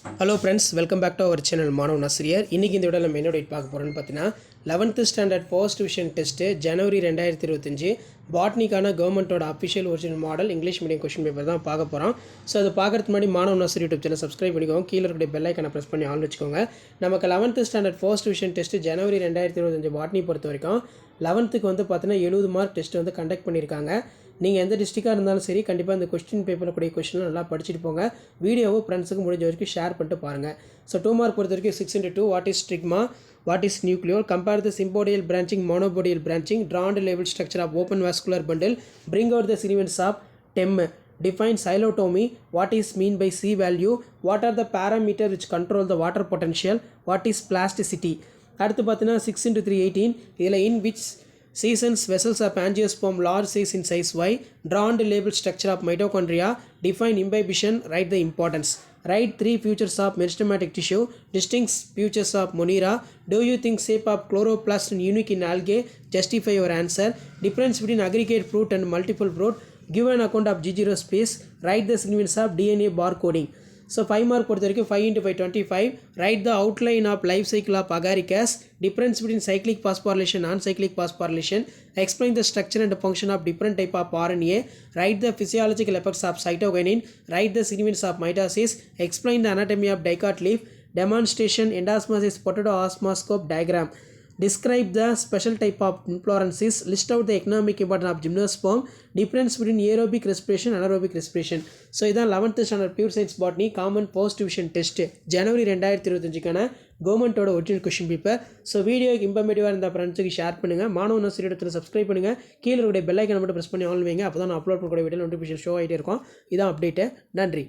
Hello friends, welcome back to our channel மாணவன் ஆசிரியர். இன்றைக்கி இந்த விட நம்ம என்ன டேட் பார்க்க போகிறோன்னு பார்த்தீங்கன்னா 11th standard first division test ஜனவரி 2025 பாட்னிக்கான கவர்மெண்ட்டோட official original model English medium question paper தான் பார்க்க போகிறோம். ஸோ அது பார்க்குறதுக்கு முன்னாடி மாணவன் ஆசிரியர் யூடியூப் சேனல் சப்ஸ்கிரைப் பண்ணிக்கோங்க. கீழே இருக்கிற பெல் ஐக்கானை ப்ரெஸ் பண்ணி ஆன் வச்சுக்கோங்க. நமக்கு 11th standard first division test ஜனவரி 2025 பாட்னி பொறுத்த வரைக்கும் 11th வந்து பார்த்தீங்கன்னா 70 மார்க் டெஸ்ட் வந்து கண்டக்ட் பண்ணியிருக்காங்க. நீங்கள் எந்த டிஸ்ட்ரிக்டாக இருந்தாலும் சரி, கண்டிப்பாக இந்த கொஸ்டின் பேப்பரில் கூடிய கொஸ்டின் நல்லா படிச்சுட்டு போங்க. வீடியோவை ஃப்ரெண்ட்ஸுக்கு முடிஞ்ச வரைக்கும் ஷேர் பண்ணிட்டு பாருங்கள். ஸோ 2 மார்க் பொறுத்த வரைக்கும் 6x2 what is stigma, what is nucleoid, compare the sympodial branching, monopodial branching, drawn level structure of open vascular bundle, bring out the significance of TEM, define xylotomy, what is mean by C value, what are the parameters which control the water potential, what is plasticity. அடுத்து பார்த்தீங்கன்னா 6x3 18. இதில் in which seasons vessels of angiosperm large size in size Y, drawn label structure of mitochondria, define imbibition, write the importance. Write 3 features of meristematic tissue, distinct features of Monera, do you think shape of chloroplast unique in algae, justify your answer, difference between aggregate fruit and multiple fruit, give an account of G0 space, write the significance of DNA barcoding. So 5 mark பொறுத்த வரைக்கும் 5 × 5 25. Write the outline of life cycle of Agaricus, difference between cyclic phosphorylation non cyclic phosphorylation, explain the structure and function of different type of RNA, write the physiological effects of cytokinin, write the significance of mitosis, explain the anatomy of dicot leaf, demonstration endosmosis potato osmoscope diagram, describe the special type of inflorescences, list out the economic importance of gymnosperm, difference between aerobic respiration and anaerobic respiration. So இதான் 11th standard pure science botany common first division test ஜனவரி 2025க்கான கவர்மெண்ட்டோட original question paper. So video இன்ஃபர்மேட்டிவாக இருந்த ஃப்ரெண்ட்ஸுக்கு share பண்ணுங்கள். மாணவன் ஆசிரியர் சப்ஸ்கிரைப் பண்ணுங்கள். கீழே இருக்கிற பெல் ஐக்கானை மட்டும் ப்ரெஸ் பண்ணி ஆன் வைங்க. அப்போ தான் நான் அப்லோட் பண்ணக்கூடிய வீடியோ நோட்டிஃபிகேஷன் ஷோ ஆகிட்டே இருக்கும். இதான் அப்டேட்டு. நன்றி.